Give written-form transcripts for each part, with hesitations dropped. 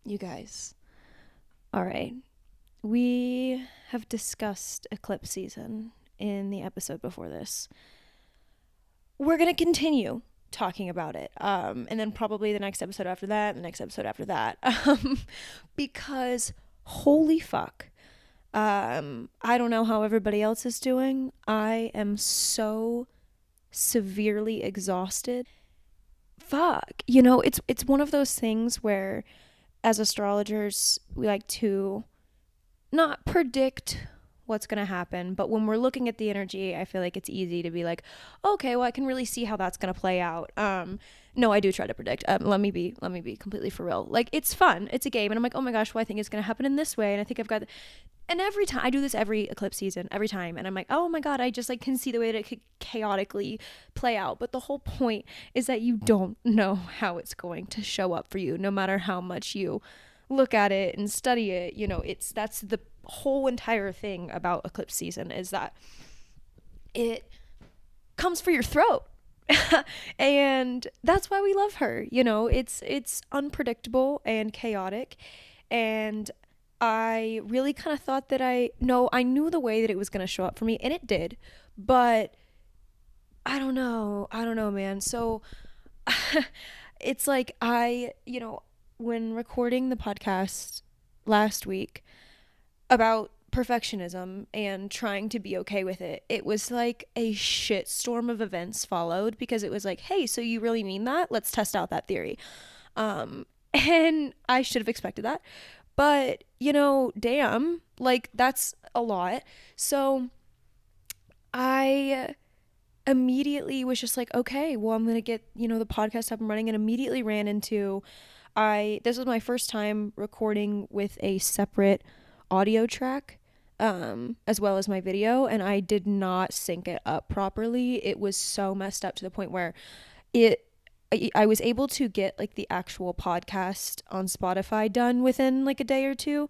You guys. All right. We have discussed eclipse season in the episode before this. We're going to continue talking about it. And then probably the next episode after that, the next episode after that. Because holy fuck. I don't know how everybody else is doing. I am so severely exhausted. Fuck. It's one of those things where as astrologers, we like to not predict what's going to happen, but when we're looking at the energy, I feel like it's easy to be like, okay, well, I can really see how that's going to play out. No, I do try to predict. Let me be completely for real. Like, it's fun. It's a game. And I'm like, oh my gosh, well, I think it's going to happen in this way. And I think I've got, and every time I do this every eclipse season, every time. And I'm like, oh my God, I just like can see the way that it could chaotically play out. But the whole point is that you don't know how it's going to show up for you, no matter how much you look at it and study it. That's the whole entire thing about eclipse season, is that it comes for your throat. And that's why we love her. It's unpredictable and chaotic, and I really kind of thought that I knew the way that it was going to show up for me, and it did, but I don't know, man. So it's like when recording the podcast last week about perfectionism and trying to be okay with it, it was like a shit storm of events followed, because it was like, hey, so you really mean that? Let's test out that theory. And I should have expected that. But, damn, like that's a lot. So I immediately was just like, okay, well, I'm going to get, the podcast up and running, and immediately ran into this was my first time recording with a separate audio track, as well as my video, and I did not sync it up properly. It was so messed up to the point where I was able to get like the actual podcast on Spotify done within like a day or two.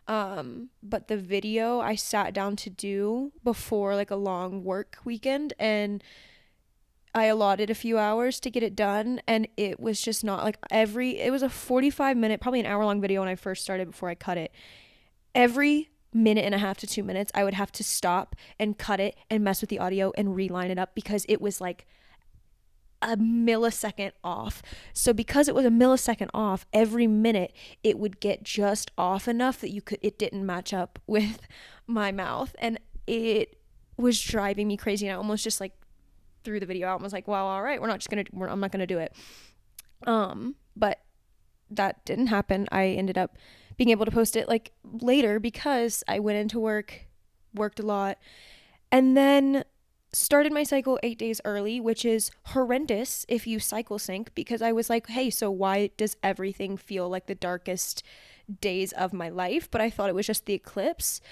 But the video I sat down to do before like a long work weekend, and I allotted a few hours to get it done, and it was just not like it was a 45-minute, probably an hour long video when I first started before I cut it. Every minute and a half to 2 minutes, I would have to stop and cut it and mess with the audio and reline it up, because it was like a millisecond off. So because it was a millisecond off, every minute it would get just off enough that it didn't match up with my mouth, and it was driving me crazy. And I almost just like threw the video out and was like, well, all right, I'm not gonna do it. But that didn't happen. I ended up being able to post it like later, because I went into worked a lot, and then started my cycle 8 days early, which is horrendous if you cycle sync, because I was like, hey, so why does everything feel like the darkest days of my life? But I thought it was just the eclipse.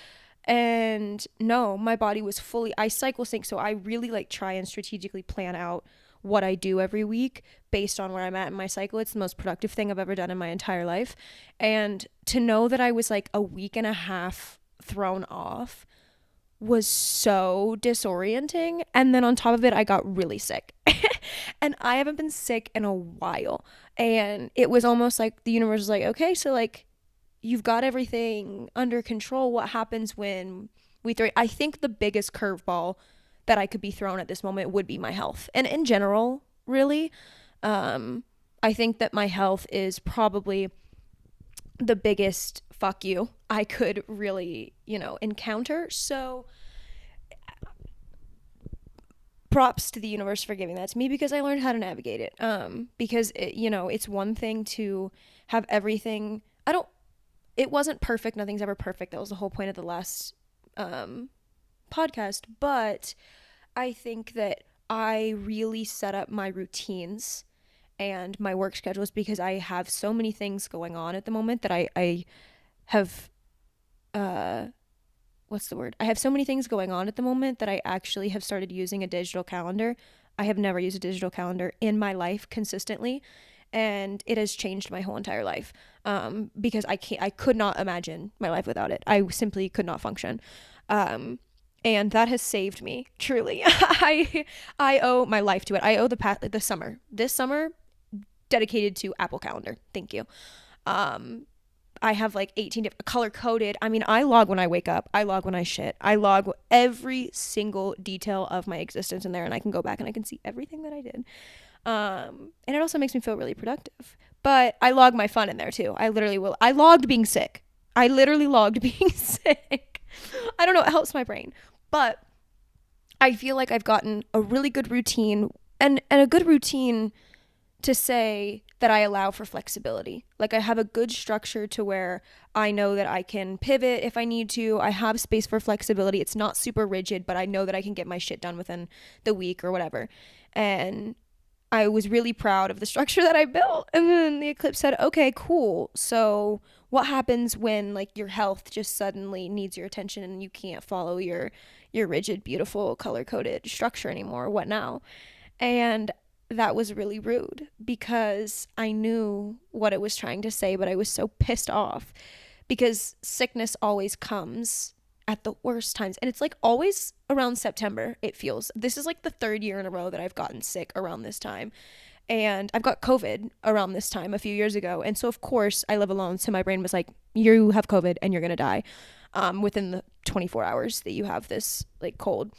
And no, my body was I cycle sync, so I really like try and strategically plan out what I do every week based on where I'm at in my cycle. It's the most productive thing I've ever done in my entire life. And to know that I was like a week and a half thrown off was so disorienting. And then on top of it, I got really sick. And I haven't been sick in a while. And it was almost like the universe was like, okay, so like you've got everything under control. What happens when we throw? I think the biggest curveball that I could be thrown at this moment would be my health. And in general, really, I think that my health is probably the biggest fuck you I could really, encounter. So props to the universe for giving that to me, because I learned how to navigate it. Because it's one thing to have everything. It wasn't perfect. Nothing's ever perfect. That was the whole point of the last podcast. But I think that I really set up my routines and my work schedules, because I have so many things going on at the moment that I have what's the word? I have so many things going on at the moment that I actually have started using a digital calendar. I have never used a digital calendar in my life consistently, and it has changed my whole entire life. Because I could not imagine my life without it. I simply could not function. And that has saved me, truly. I owe my life to it. I owe this summer dedicated to Apple Calendar. Thank you. I have like 18 different color coded. I mean, I log when I wake up. I log when I shit. I log every single detail of my existence in there, and I can go back and I can see everything that I did. And it also makes me feel really productive. But I log my fun in there too. I literally will. I logged being sick. I literally logged being sick. I don't know. It helps my brain. But I feel like I've gotten a really good routine and a good routine to say that I allow for flexibility. Like I have a good structure to where I know that I can pivot if I need to. I have space for flexibility. It's not super rigid, but I know that I can get my shit done within the week or whatever. And I was really proud of the structure that I built. And then the eclipse said, okay, cool. So what happens when like your health just suddenly needs your attention and you can't follow your rigid, beautiful, color-coded structure anymore? What now? And that was really rude because I knew what it was trying to say, but I was so pissed off because sickness always comes at the worst times. And it's like always around September, it feels. This is like the third year in a row that I've gotten sick around this time. And I've got COVID around this time a few years ago. And so, of course, I live alone. So my brain was like, you have COVID and you're going to die within the 24 hours that you have this like cold.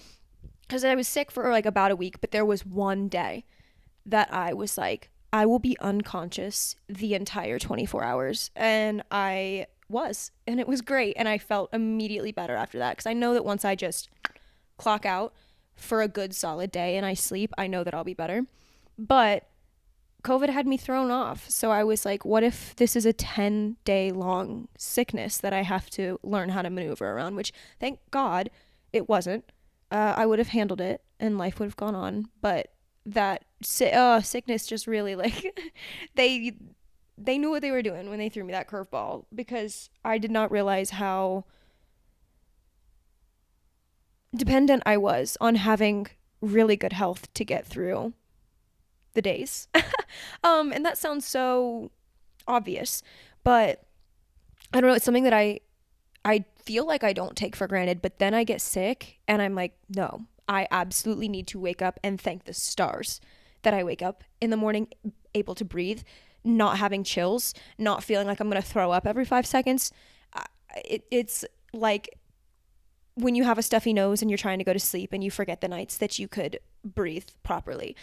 Because I was sick for like about a week, but there was one day that I was like, I will be unconscious the entire 24 hours. And I was. And it was great. And I felt immediately better after that. Because I know that once I just clock out for a good solid day and I sleep, I know that I'll be better. But COVID had me thrown off. So I was like, what if this is a 10-day long sickness that I have to learn how to maneuver around? Which, thank God, it wasn't. I would have handled it and life would have gone on. But that sickness just really like they knew what they were doing when they threw me that curveball, because I did not realize how dependent I was on having really good health to get through the days. And that sounds so obvious, but I don't know, it's something that I feel like I don't take for granted, but then I get sick and I'm like, no, I absolutely need to wake up and thank the stars that I wake up in the morning able to breathe, not having chills, not feeling like I'm going to throw up every 5 seconds. It's like when you have a stuffy nose and you're trying to go to sleep and you forget the nights that you could breathe properly.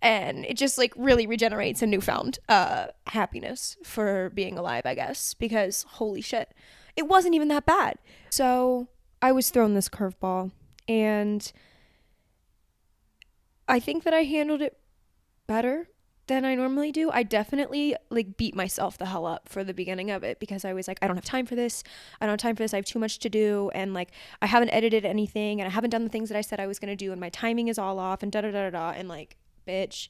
And it just like really regenerates a newfound happiness for being alive, I guess, because holy shit, it wasn't even that bad. So I was thrown this curveball, and I think that I handled it better than I normally do. I definitely like beat myself the hell up for the beginning of it because I was like, I don't have time for this. I don't have time for this. I have too much to do. And like, I haven't edited anything and I haven't done the things that I said I was going to do. And my timing is all off and da da da da. And like, bitch,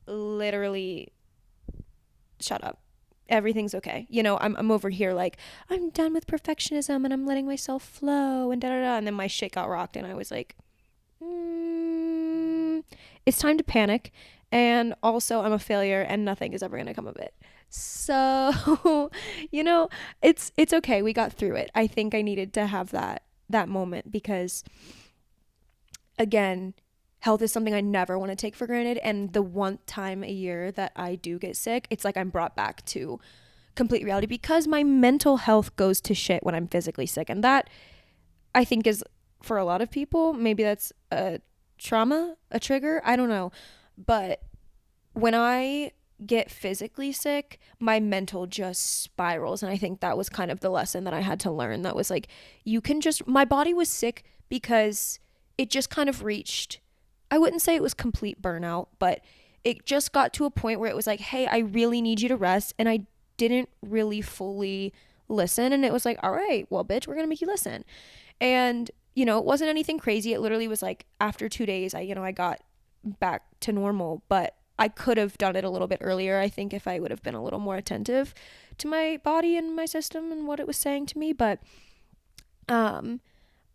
literally shut up. Everything's okay. You know, I'm over here like, I'm done with perfectionism and I'm letting myself flow and da da da. And then my shit got rocked and I was like, it's time to panic. And also I'm a failure and nothing is ever going to come of it. So, you know, it's okay. We got through it. I think I needed to have that moment because, again, health is something I never want to take for granted. And the one time a year that I do get sick, it's like I'm brought back to complete reality because my mental health goes to shit when I'm physically sick. And that, I think, is for a lot of people, maybe that's a trauma, a trigger. I don't know. But when I get physically sick, my mental just spirals. And I think that was kind of the lesson that I had to learn. That was like, my body was sick because it just kind of reached, I wouldn't say it was complete burnout, but it just got to a point where it was like, hey, I really need you to rest. And I didn't really fully listen. And it was like, all right, well, bitch, we're going to make you listen. And, you know, it wasn't anything crazy. It literally was like after 2 days, I got back to normal, but I could have done it a little bit earlier, I think, if I would have been a little more attentive to my body and my system and what it was saying to me. But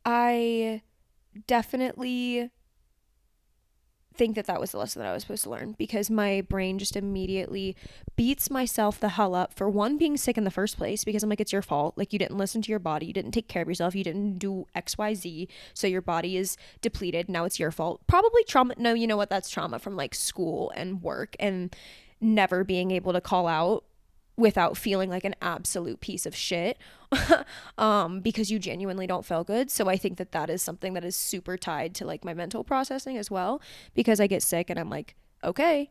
I definitely think that was the lesson that I was supposed to learn, because my brain just immediately beats myself the hell up for one, being sick in the first place, because I'm like, it's your fault. Like, you didn't listen to your body. You didn't take care of yourself. You didn't do XYZ. So your body is depleted. Now it's your fault. Probably trauma. No, you know what? That's trauma from like school and work and never being able to call out without feeling like an absolute piece of shit because you genuinely don't feel good. So I think that that is something that is super tied to like my mental processing as well, because I get sick and I'm like, okay,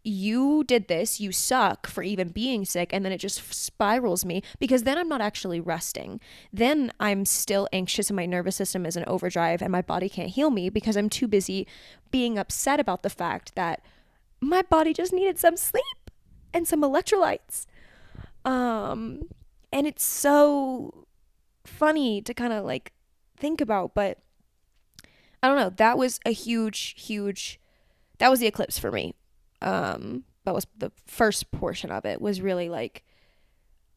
you did this, you suck for even being sick, and then it just spirals me, because then I'm not actually resting. Then I'm still anxious and my nervous system is in overdrive and my body can't heal me because I'm too busy being upset about the fact that my body just needed some sleep and some electrolytes. And it's so funny to kind of like think about, but I don't know, that was a huge that was the eclipse for me. That was the first portion of it, was really like,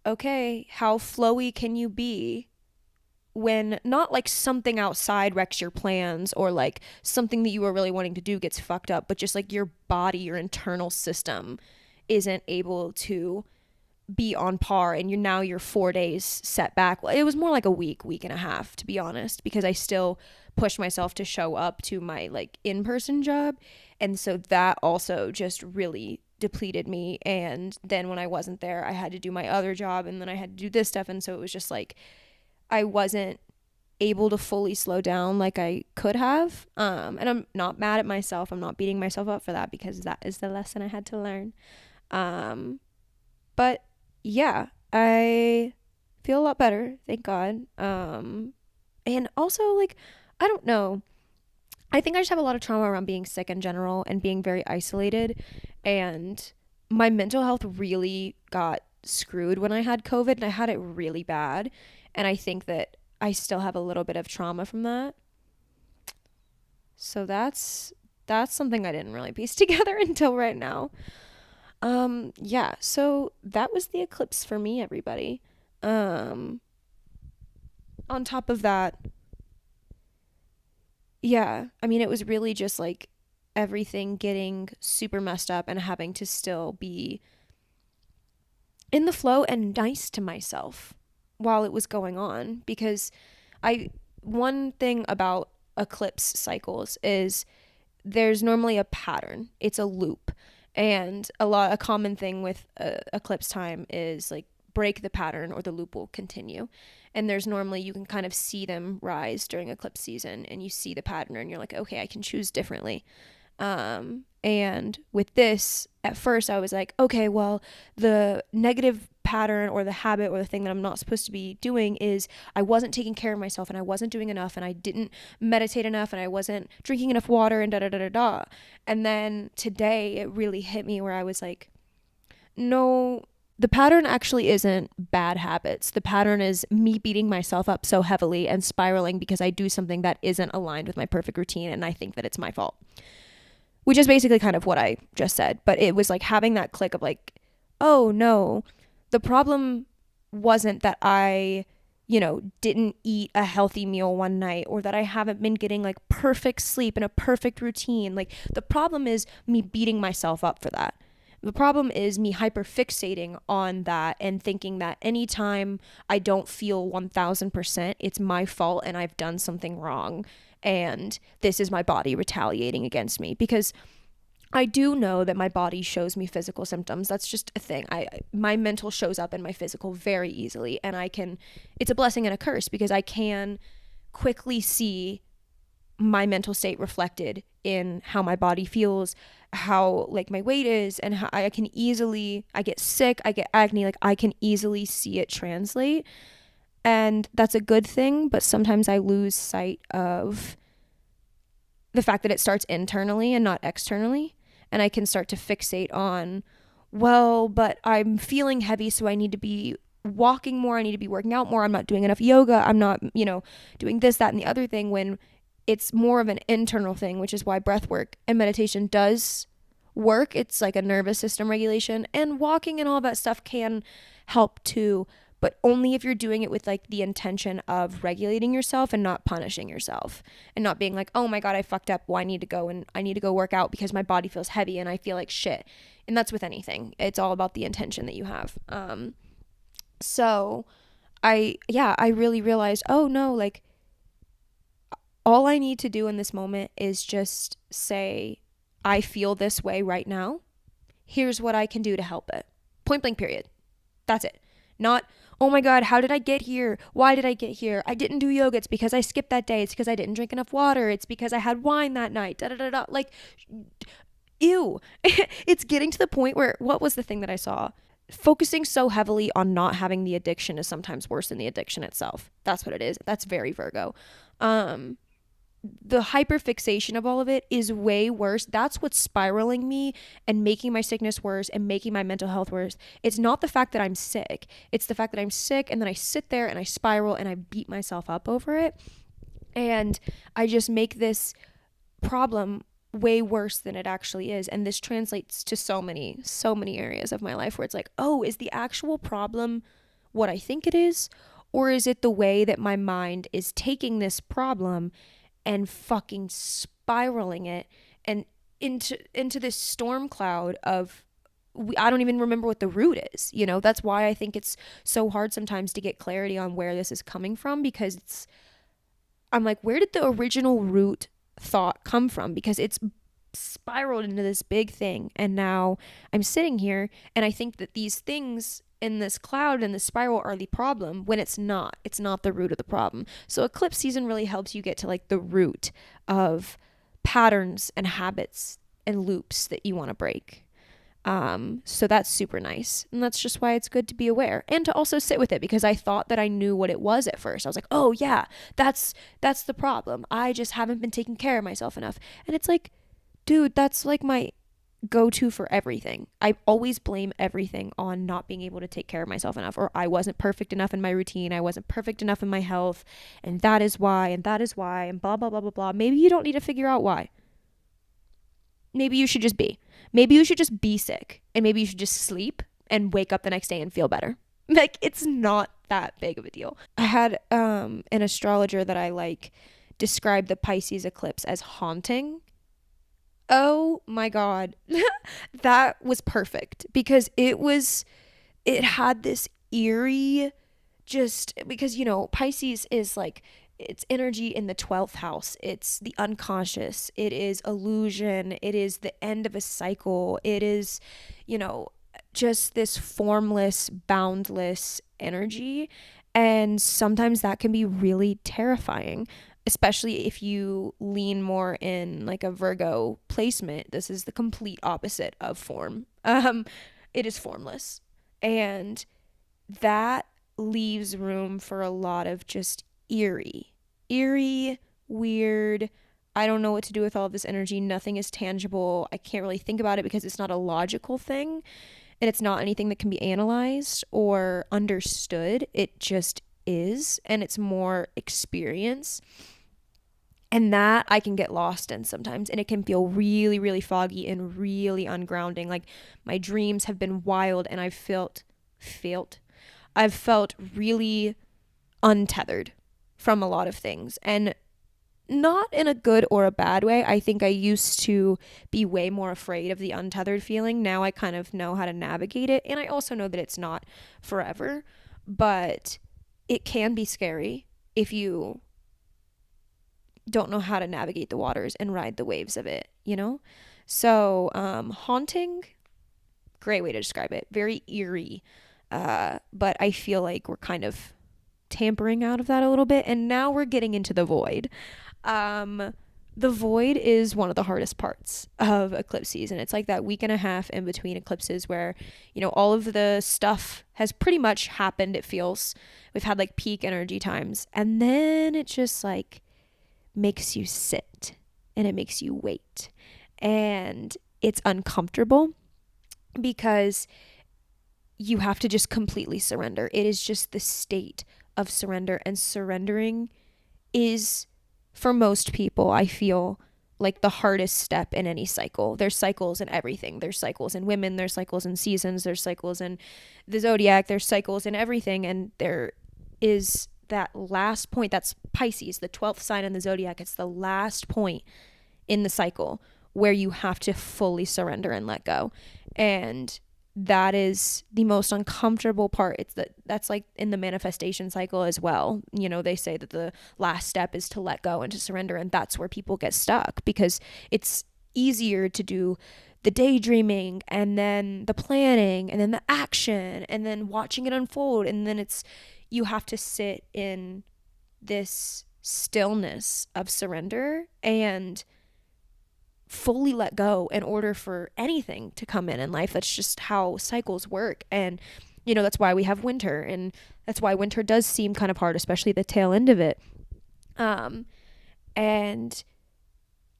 okay, how flowy can you be when not like something outside wrecks your plans, or like something that you were really wanting to do gets fucked up, but just like your body, your internal system isn't able to be on par, and you're 4 days set back. Well, it was more like a week and a half, to be honest, because I still pushed myself to show up to my like in-person job, and so that also just really depleted me. And then when I wasn't there, I had to do my other job, and then I had to do this stuff, and so it was just like I wasn't able to fully slow down like I could have. And I'm not mad at myself, I'm not beating myself up for that, because that is the lesson I had to learn. But yeah, I feel a lot better, thank God. And also, like, I don't know, I think I just have a lot of trauma around being sick in general and being very isolated, and my mental health really got screwed when I had COVID, and I had it really bad, and I think that I still have a little bit of trauma from that. So that's something I didn't really piece together until right now. Yeah, so that was the eclipse for me, everybody. Um, on top of that, yeah, I mean, it was really just like everything getting super messed up and having to still be in the flow and nice to myself while it was going on, because I one thing about eclipse cycles is there's normally a pattern. It's a loop. And a common thing with eclipse time is like break the pattern or the loop will continue. And there's normally, you can kind of see them rise during eclipse season, and you see the pattern and you're like, okay, I can choose differently. And with this, at first I was like, okay, well, the negative pattern or the habit or the thing that I'm not supposed to be doing is I wasn't taking care of myself, and I wasn't doing enough, and I didn't meditate enough, and I wasn't drinking enough water, and da da da da da. And then today it really hit me where I was like, no, the pattern actually isn't bad habits. The pattern is me beating myself up so heavily and spiraling because I do something that isn't aligned with my perfect routine, and I think that it's my fault. Which is basically kind of what I just said. But it was like having that click of like, oh no, the problem wasn't that I, didn't eat a healthy meal one night, or that I haven't been getting like perfect sleep and a perfect routine. Like, the problem is me beating myself up for that. The problem is me hyperfixating on that and thinking that anytime I don't feel 1000%, it's my fault and I've done something wrong. And this is my body retaliating against me, because I do know that my body shows me physical symptoms. That's just a thing. My mental shows up in my physical very easily, and it's a blessing and a curse, because I can quickly see my mental state reflected in how my body feels, how like my weight is, and how I get sick, I get acne, like I can easily see it translate. And that's a good thing, but sometimes I lose sight of the fact that it starts internally and not externally. And I can start to fixate on, well, but I'm feeling heavy, so I need to be walking more, I need to be working out more, I'm not doing enough yoga, I'm not, doing this, that, and the other thing, when it's more of an internal thing, which is why breath work and meditation does work. It's like a nervous system regulation, and walking and all that stuff can help too, but only if you're doing it with like the intention of regulating yourself and not punishing yourself, and not being like, oh my God, I fucked up, well, I need to go work out because my body feels heavy and I feel like shit. And that's with anything. It's all about the intention that you have. So I really realized, oh no, like all I need to do in this moment is just say, I feel this way right now. Here's what I can do to help it. Point blank period. That's it. Not, oh my God, how did I get here? Why did I get here? I didn't do yoga. It's because I skipped that day. It's because I didn't drink enough water. It's because I had wine that night. Da da da da. Like, ew. It's getting to the point where, what was the thing that I saw? Focusing so heavily on not having the addiction is sometimes worse than the addiction itself. That's what it is. That's very Virgo. The hyperfixation of all of it is way worse. That's what's spiraling me and making my sickness worse and making my mental health worse. It's not the fact that I'm sick. It's the fact that I'm sick and then I sit there and I spiral and I beat myself up over it. And I just make this problem way worse than it actually is. And this translates to so many areas of my life where it's like, oh, is the actual problem what I think it is? Or is it the way that my mind is taking this problem and fucking spiraling it and into this storm cloud of, I don't even remember what the root is. That's why I think it's so hard sometimes to get clarity on where this is coming from, because I'm like, where did the original root thought come from? Because it's spiraled into this big thing, and now I'm sitting here and I think that these things in this cloud and the spiral are the problem, when it's not the root of the problem. So eclipse season really helps you get to like the root of patterns and habits and loops that you want to break. So that's super nice, and that's just why it's good to be aware and to also sit with it, because I thought that I knew what it was at first. I was like, oh yeah, that's the problem. I just haven't been taking care of myself enough. And it's like, dude, that's like my go-to for everything. I always blame everything on not being able to take care of myself enough, or I wasn't perfect enough in my routine. I wasn't perfect enough in my health, and that is why, and blah, blah, blah, blah, blah. Maybe you don't need to figure out why. Maybe you should just be. Maybe you should just be sick, and maybe you should just sleep and wake up the next day and feel better. Like, it's not that big of a deal. I had an astrologer that I like describe the Pisces eclipse as haunting. Oh my God. That was perfect, because it had this eerie, just because, Pisces is like, it's energy in the 12th house. It's the unconscious. It is illusion. It is the end of a cycle. It is, just this formless, boundless energy. And sometimes that can be really terrifying, especially if you lean more in like a Virgo placement. This is the complete opposite of form. It is formless. And that leaves room for a lot of just eerie, weird. I don't know what to do with all of this energy. Nothing is tangible. I can't really think about it because it's not a logical thing, and it's not anything that can be analyzed or understood. It just is, and it's more experience. And that I can get lost in sometimes, and it can feel really, really foggy and really ungrounding. Like, my dreams have been wild, and I've felt really untethered from a lot of things, and not in a good or a bad way. I think I used to be way more afraid of the untethered feeling. Now I kind of know how to navigate it, and I also know that it's not forever, but it can be scary if you don't know how to navigate the waters and ride the waves of it, So haunting, great way to describe it. Very eerie, but I feel like we're kind of tampering out of that a little bit, and now we're getting into the void. The void is one of the hardest parts of eclipse season. It's like that week and a half in between eclipses where, all of the stuff has pretty much happened. It feels we've had like peak energy times, and then it just like makes you sit and it makes you wait, and it's uncomfortable because you have to just completely surrender. It is just the state of surrender, and surrendering is, for most people, I feel like the hardest step in any cycle. There's cycles in everything. There's cycles in women, there's cycles in seasons, there's cycles in the zodiac, there's cycles in everything, and there is that last point. That's Pisces, the 12th sign in the zodiac. It's the last point in the cycle where you have to fully surrender and let go, and that is the most uncomfortable part. That's like in the manifestation cycle as well. They say that the last step is to let go and to surrender, and that's where people get stuck, because it's easier to do the daydreaming and then the planning and then the action and then watching it unfold. And then you have to sit in this stillness of surrender and fully let go in order for anything to come in life. That's just how cycles work. And that's why we have winter, and that's why winter does seem kind of hard, especially the tail end of it. And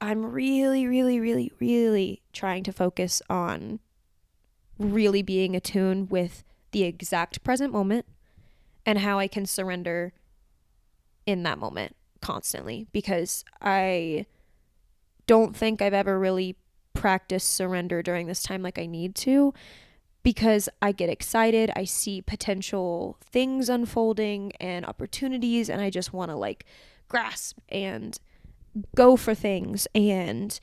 I'm really, really, really, really trying to focus on really being attuned with the exact present moment and how I can surrender in that moment constantly, because I don't think I've ever really practiced surrender during this time like I need to, because I get excited. I see potential things unfolding and opportunities, and I just want to like grasp and go for things and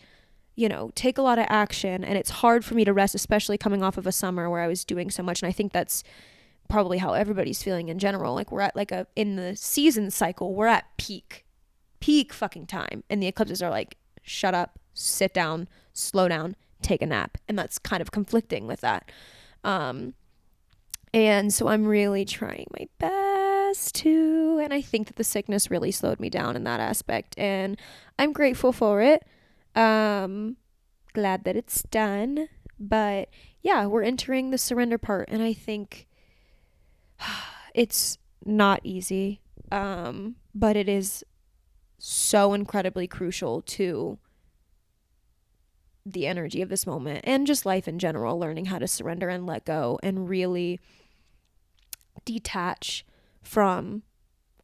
take a lot of action. And it's hard for me to rest, especially coming off of a summer where I was doing so much. And I think that's probably how everybody's feeling in general. Like we're at in the season cycle, we're at peak fucking time, and the eclipses are like, shut up, sit down, slow down, take a nap. And that's kind of conflicting with that. And so I'm really trying my best to, and I think that the sickness really slowed me down in that aspect, and I'm grateful for it. Glad that it's done. But yeah, we're entering the surrender part, and I think it's not easy. But it is so incredibly crucial to the energy of this moment and just life in general, learning how to surrender and let go and really detach from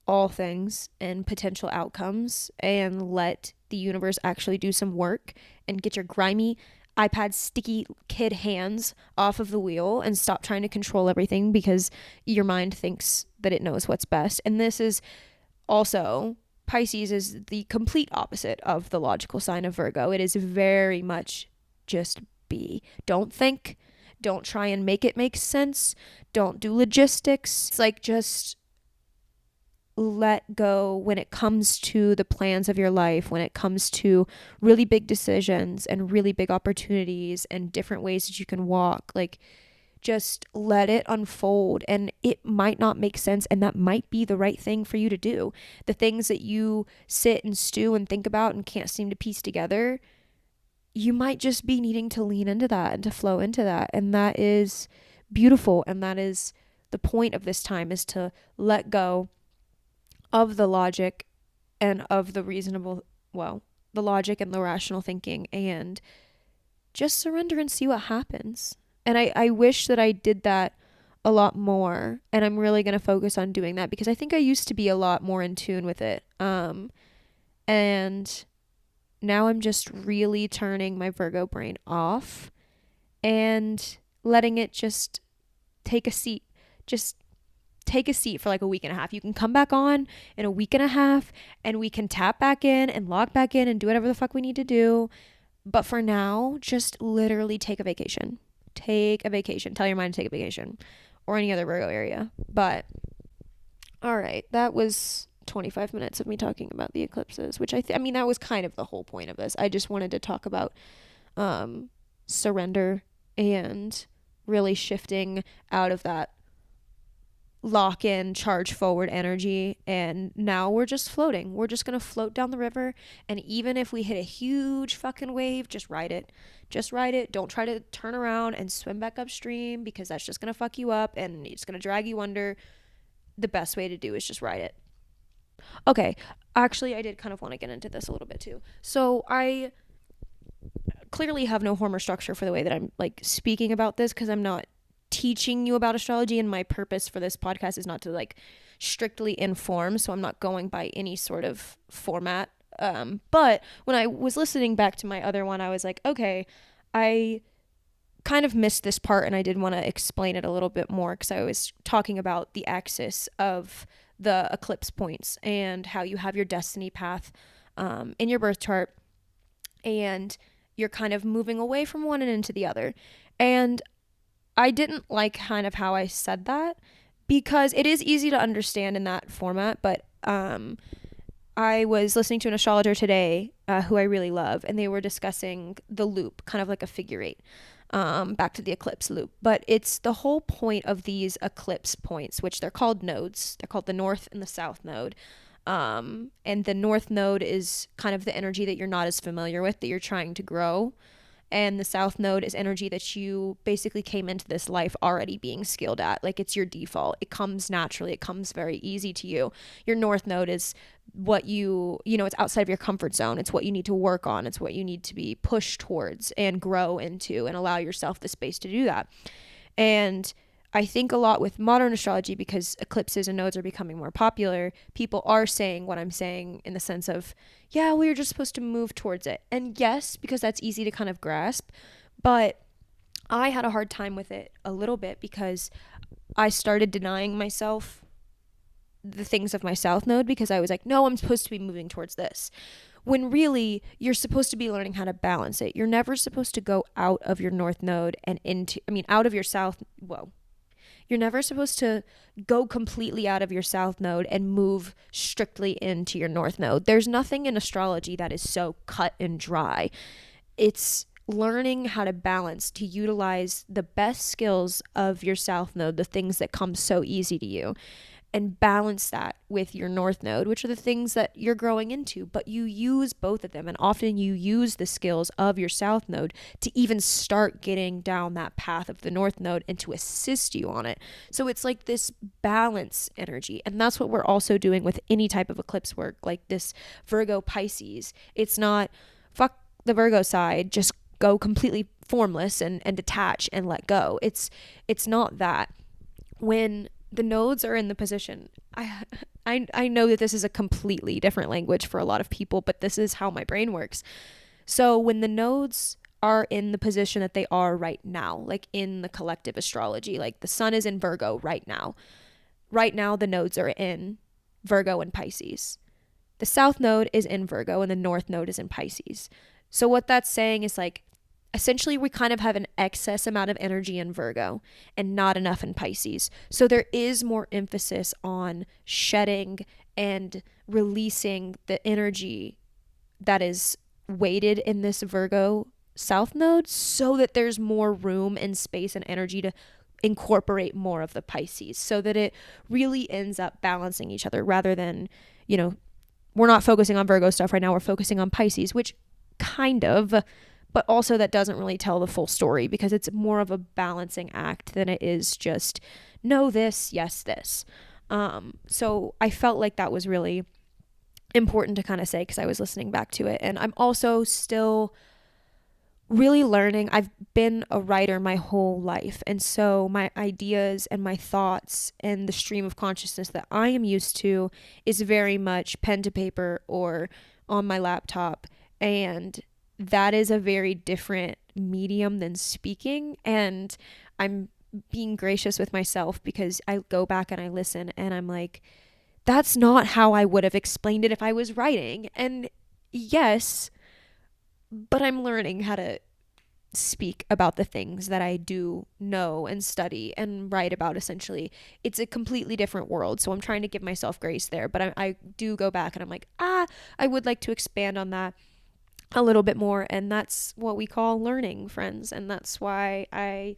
all things and potential outcomes and let the universe actually do some work, and get your grimy iPad sticky kid hands off of the wheel and stop trying to control everything because your mind thinks that it knows what's best. And this is also, Pisces is the complete opposite of the logical sign of Virgo. It is very much just be. Don't think. Don't try and make it make sense. Don't do logistics. It's like just let go when it comes to the plans of your life, when it comes to really big decisions and really big opportunities and different ways that you can walk. Like, just let it unfold, and it might not make sense, and that might be the right thing for you to do. The things that you sit and stew and think about and can't seem to piece together, you might just be needing to lean into that and to flow into that. And that is beautiful. And that is the point of this time, is to let go of the logic and of the the logic and the rational thinking, and just surrender and see what happens. And I wish that I did that a lot more, and I'm really going to focus on doing that, because I think I used to be a lot more in tune with it. And now I'm just really turning my Virgo brain off and letting it just take a seat. Just take a seat for like a week and a half. You can come back on in a week and a half, and we can tap back in and log back in and do whatever the fuck we need to do. But for now, just literally take a vacation. Take a vacation. Tell your mind to take a vacation, or any other Virgo area. But all right, that was 25 minutes of me talking about the eclipses, which I mean, that was kind of the whole point of this. I just wanted to talk about surrender and really shifting out of that lock in, charge forward energy. And now we're just floating. We're just going to float down the river. And even if we hit a huge fucking wave, just ride it. Just ride it. Don't try to turn around and swim back upstream, because that's just going to fuck you up and it's going to drag you under. The best way to do is just ride it. Okay. Actually, I did kind of want to get into this a little bit too. So I clearly have no form or structure for the way that I'm like speaking about this, because I'm not teaching you about astrology, and my purpose for this podcast is not to like strictly inform, so I'm not going by any sort of format. But when I was listening back to my other one, I was like, okay, I kind of missed this part, and I did want to explain it a little bit more, because I was talking about the axis of the eclipse points and how you have your destiny path in your birth chart, and you're kind of moving away from one and into the other. And I didn't like kind of how I said that, because it is easy to understand in that format, but I was listening to an astrologer today who I really love, and they were discussing the loop, kind of like a figure eight, back to the eclipse loop. But it's the whole point of these eclipse points, which they're called nodes. They're called the north and the south node. And the north node is kind of the energy that you're not as familiar with, that you're trying to grow, and the south node is energy that you basically came into this life already being skilled at. Like, it's your default, it comes naturally, it comes very easy to you. Your north node is what it's outside of your comfort zone. It's what you need to work on, it's what you need to be pushed towards and grow into, and allow yourself the space to do that. And I think a lot with modern astrology, because eclipses and nodes are becoming more popular, people are saying what I'm saying in the sense of, yeah, we are just supposed to move towards it. And yes, because that's easy to kind of grasp. But I had a hard time with it a little bit because I started denying myself the things of my south node, because I was like, no, I'm supposed to be moving towards this. When really, you're supposed to be learning how to balance it. You're never supposed to go out of your north node and out of your south. Whoa. You're never supposed to go completely out of your south node and move strictly into your north node. There's nothing in astrology that is so cut and dry. It's learning how to balance, to utilize the best skills of your south node, the things that come so easy to you, and balance that with your north node, which are the things that you're growing into. But you use both of them, and often you use the skills of your south node to even start getting down that path of the north node and to assist you on it. So it's like this balance energy, and that's what we're also doing with any type of eclipse work, like this Virgo Pisces. It's not fuck the Virgo side, just go completely formless and detach and let go. It's not that. When the nodes are in the position, I know that this is a completely different language for a lot of people, but this is how my brain works. So when the nodes are in the position that they are right now, like in the collective astrology, like the sun is in Virgo right now. Right now, the nodes are in Virgo and Pisces. The south node is in Virgo and the north node is in Pisces. So what that's saying is, like, essentially we kind of have an excess amount of energy in Virgo and not enough in Pisces. So there is more emphasis on shedding and releasing the energy that is weighted in this Virgo south node, so that there's more room and space and energy to incorporate more of the Pisces, so that it really ends up balancing each other, rather than, we're not focusing on Virgo stuff right now, we're focusing on Pisces, which kind of, but also that doesn't really tell the full story, because it's more of a balancing act than it is just no this, yes this. So I felt like that was really important to kind of say, because I was listening back to it. And I'm also still really learning. I've been a writer my whole life, and so my ideas and my thoughts and the stream of consciousness that I am used to is very much pen to paper or on my laptop, and that is a very different medium than speaking. And I'm being gracious with myself, because I go back and I listen and I'm like, that's not how I would have explained it if I was writing. And yes, but I'm learning how to speak about the things that I do know and study and write about. Essentially, it's a completely different world, so I'm trying to give myself grace there. But I do go back and I'm like, I would like to expand on that a little bit more, and that's what we call learning, friends. And that's why I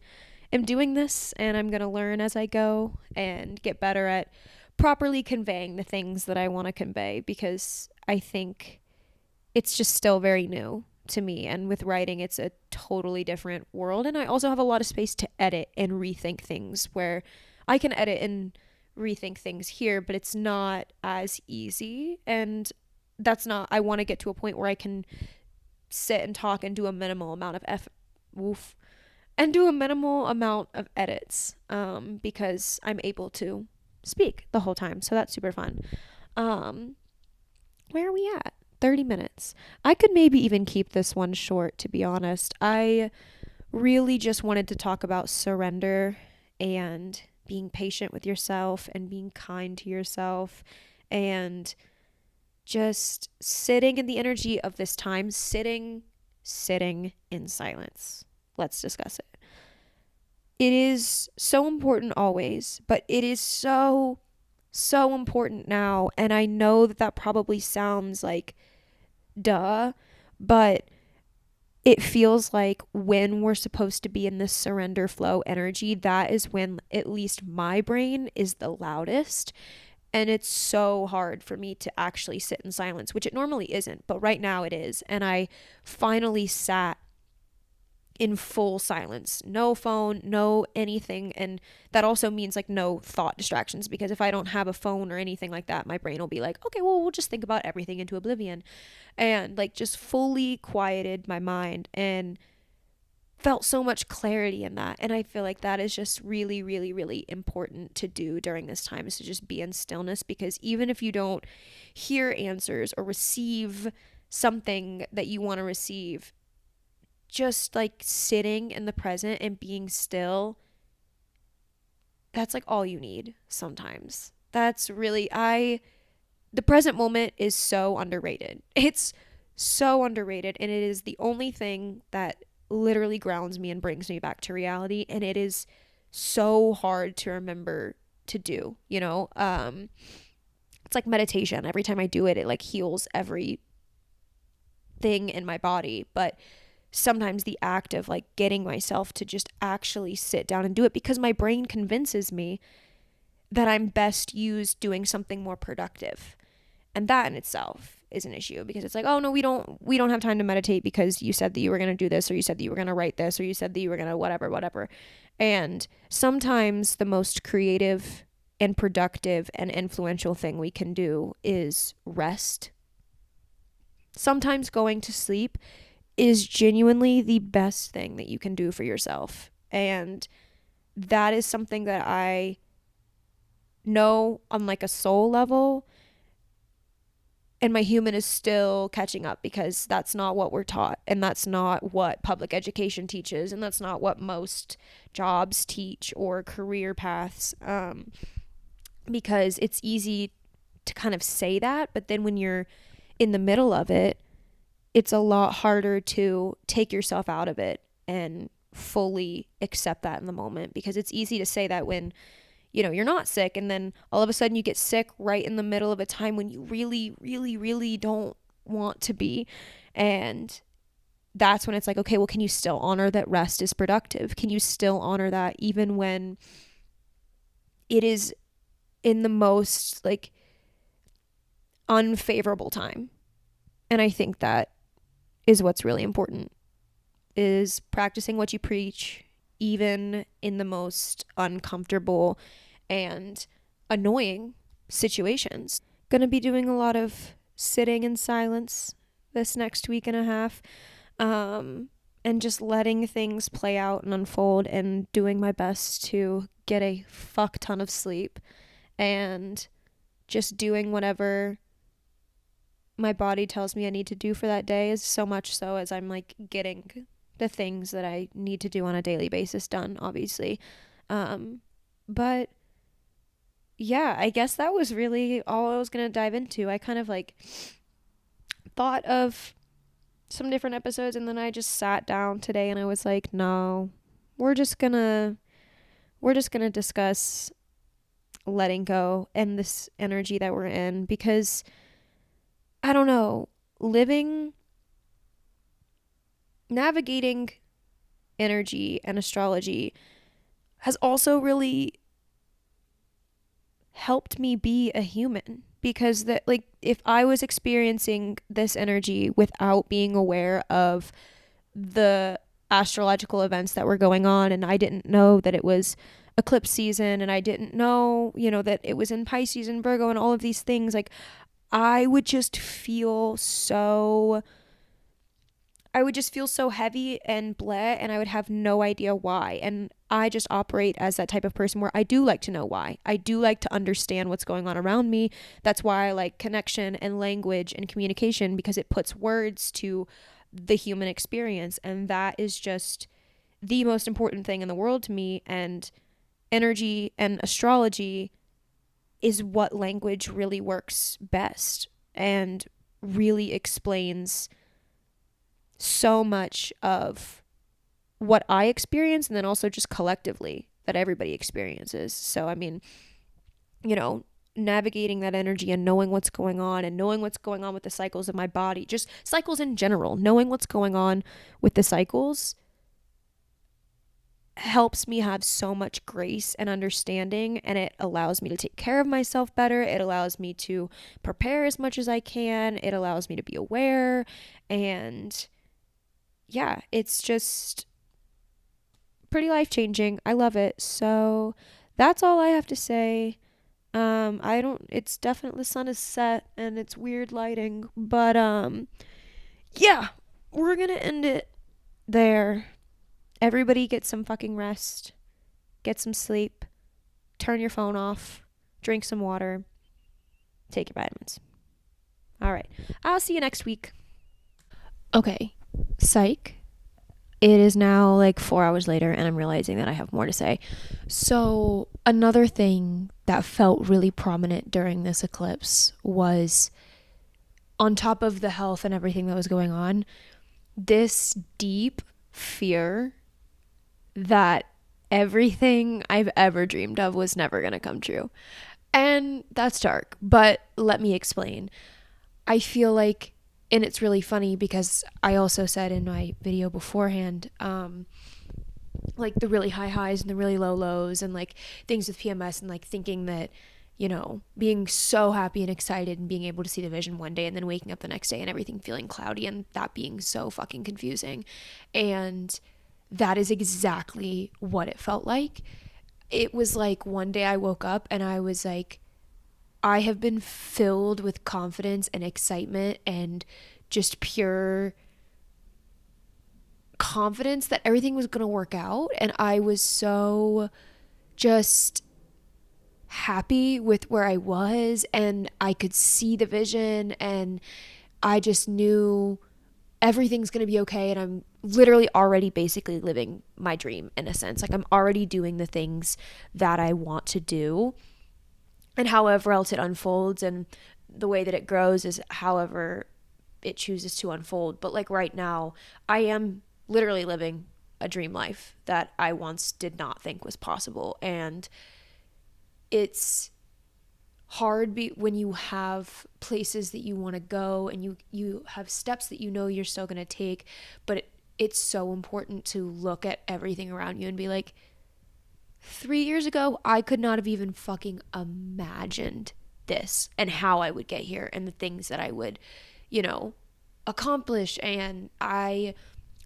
am doing this, and I'm going to learn as I go and get better at properly conveying the things that I want to convey, because I think it's just still very new to me. And with writing, it's a totally different world. And I also have a lot of space to edit and rethink things, where I can edit and rethink things here, but it's not as easy. And that's not, I want to get to a point where I can sit and talk and do a minimal amount of edits, because I'm able to speak the whole time. So that's super fun. Where are we at? 30 minutes. I could maybe even keep this one short, to be honest. I really just wanted to talk about surrender and being patient with yourself and being kind to yourself, and just sitting in the energy of this time, sitting in silence. Let's discuss it. It is so important always, but it is so so important now. And I know that that probably sounds like duh, but it feels like when we're supposed to be in this surrender flow energy, that is when at least my brain is the loudest. And it's so hard for me to actually sit in silence, which it normally isn't, but right now it is. And I finally sat in full silence, no phone, no anything. And that also means like no thought distractions, because if I don't have a phone or anything like that, my brain will be like, okay, well, we'll just think about everything into oblivion. And like just fully quieted my mind and felt so much clarity in that. And I feel like that is just really, really, really important to do during this time, is to just be in stillness, because even if you don't hear answers or receive something that you want to receive, just like sitting in the present and being still, that's like all you need sometimes. That's really, the present moment is so underrated. It's so underrated, and it is the only thing that literally grounds me and brings me back to reality. And it is so hard to remember to do, you know? It's like meditation. Every time I do it, it like heals everything in my body. But sometimes the act of like getting myself to just actually sit down and do it, because my brain convinces me that I'm best used doing something more productive. And that in itself is an issue, because it's like, oh no, we don't have time to meditate because you said that you were going to do this, or you said that you were going to write this, or you said that you were going to whatever. And sometimes the most creative and productive and influential thing we can do is rest. Sometimes going to sleep is genuinely the best thing that you can do for yourself. And that is something that I know on like a soul level, and my human is still catching up, because that's not what we're taught, and that's not what public education teaches, and that's not what most jobs teach or career paths, because it's easy to kind of say that, but then when you're in the middle of it, it's a lot harder to take yourself out of it and fully accept that in the moment, because it's easy to say that when you're not sick, and then all of a sudden you get sick right in the middle of a time when you really, really, really don't want to be. And that's when it's like, okay, well, can you still honor that rest is productive? Can you still honor that even when it is in the most like unfavorable time? And I think that is what's really important, is practicing what you preach, even in the most uncomfortable and annoying situations. Gonna be doing a lot of sitting in silence this next week and a half, and just letting things play out and unfold, and doing my best to get a fuck ton of sleep, and just doing whatever my body tells me I need to do for that day, is so much so as I'm like getting the things that I need to do on a daily basis done, obviously. But yeah, I guess that was really all I was going to dive into. I kind of like thought of some different episodes, and then I just sat down today and I was like, no, we're just going to discuss letting go and this energy that we're in, because I don't know, navigating energy and astrology has also really helped me be a human, because that, like, if I was experiencing this energy without being aware of the astrological events that were going on, and I didn't know that it was eclipse season, and I didn't know, that it was in Pisces and Virgo and all of these things, like I would just feel so heavy and bleh, and I would have no idea why. And I just operate as that type of person where I do like to know why. I do like to understand what's going on around me. That's why I like connection and language and communication, because it puts words to the human experience. And that is just the most important thing in the world to me. And energy and astrology is what language really works best and really explains so much of what I experience, and then also just collectively that everybody experiences. So, I mean, navigating that energy and knowing what's going on and knowing what's going on with the cycles of my body, just cycles in general, knowing what's going on with the cycles helps me have so much grace and understanding, and it allows me to take care of myself better. It allows me to prepare as much as I can. It allows me to be aware. And yeah, it's just pretty life changing. I love it. So that's all I have to say. I don't, it's definitely, the sun is set and it's weird lighting, but yeah, we're gonna end it there. Everybody get some fucking rest, get some sleep, turn your phone off, drink some water, take your vitamins. All right. I'll see you next week. Okay. Psych. It is now like 4 hours later, and I'm realizing that I have more to say. So, another thing that felt really prominent during this eclipse was, on top of the health and everything that was going on, this deep fear that everything I've ever dreamed of was never going to come true. And that's dark, but let me explain. I feel like, and it's really funny because I also said in my video beforehand, like the really high highs and the really low lows and like things with PMS, and like thinking that, you know, being so happy and excited and being able to see the vision one day and then waking up the next day and everything feeling cloudy and that being so fucking confusing. And that is exactly what it felt like. It was like one day I woke up and I was like, I have been filled with confidence and excitement and just pure confidence that everything was going to work out. And I was so just happy with where I was, and I could see the vision, and I just knew everything's going to be okay. And I'm literally already basically living my dream in a sense. Like, I'm already doing the things that I want to do. And however else it unfolds and the way that it grows is however it chooses to unfold. But like right now, I am literally living a dream life that I once did not think was possible. And it's hard when you have places that you want to go and you have steps that you know you're still going to take, but it's so important to look at everything around you and be like, 3 years ago, I could not have even fucking imagined this and how I would get here and the things that I would, you know, accomplish. And I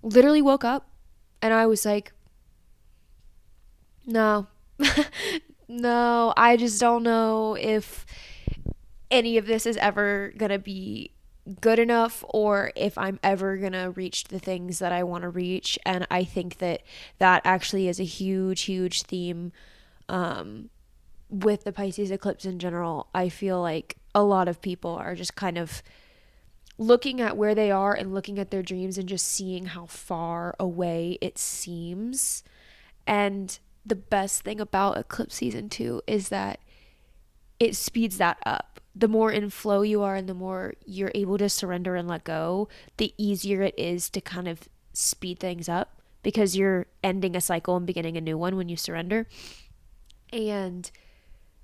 literally woke up and I was like, no, no, I just don't know if any of this is ever going to be good enough or if I'm ever going to reach the things that I want to reach. And I think that that actually is a huge, huge theme with the Pisces eclipse in general. I feel like a lot of people are just kind of looking at where they are and looking at their dreams and just seeing how far away it seems. And the best thing about eclipse season 2 is that it speeds that up. The more in flow you are and the more you're able to surrender and let go, the easier it is to kind of speed things up because you're ending a cycle and beginning a new one when you surrender. And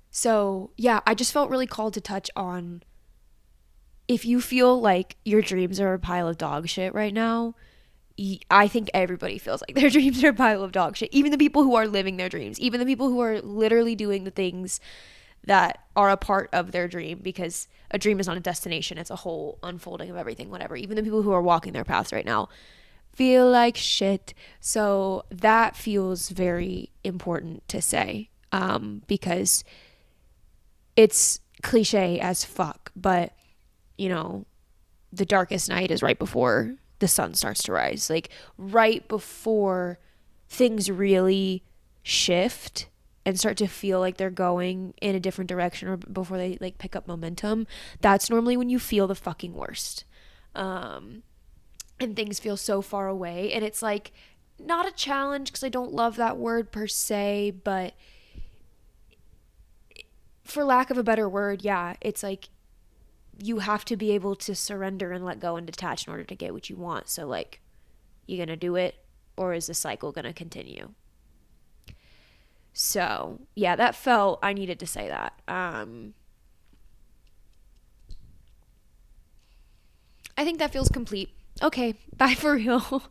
so, yeah, I just felt really called to touch on, if you feel like your dreams are a pile of dog shit right now, I think everybody feels like their dreams are a pile of dog shit. Even the people who are living their dreams, even the people who are literally doing the things that are a part of their dream, because a dream is not a destination, it's a whole unfolding of everything, whatever. Even the people who are walking their paths right now feel like shit. So that feels very important to say, because it's cliche as fuck, but you know, the darkest night is right before the sun starts to rise. Like right before things really shift and start to feel like they're going in a different direction, or before they like pick up momentum, that's normally when you feel the fucking worst. And things feel so far away, and it's like not a challenge because I don't love that word per se, but for lack of a better word, yeah, it's like you have to be able to surrender and let go and detach in order to get what you want. So like, you gonna do it, or is the cycle gonna continue? So yeah, that felt, I needed to say that. I think that feels complete. Okay, bye for real.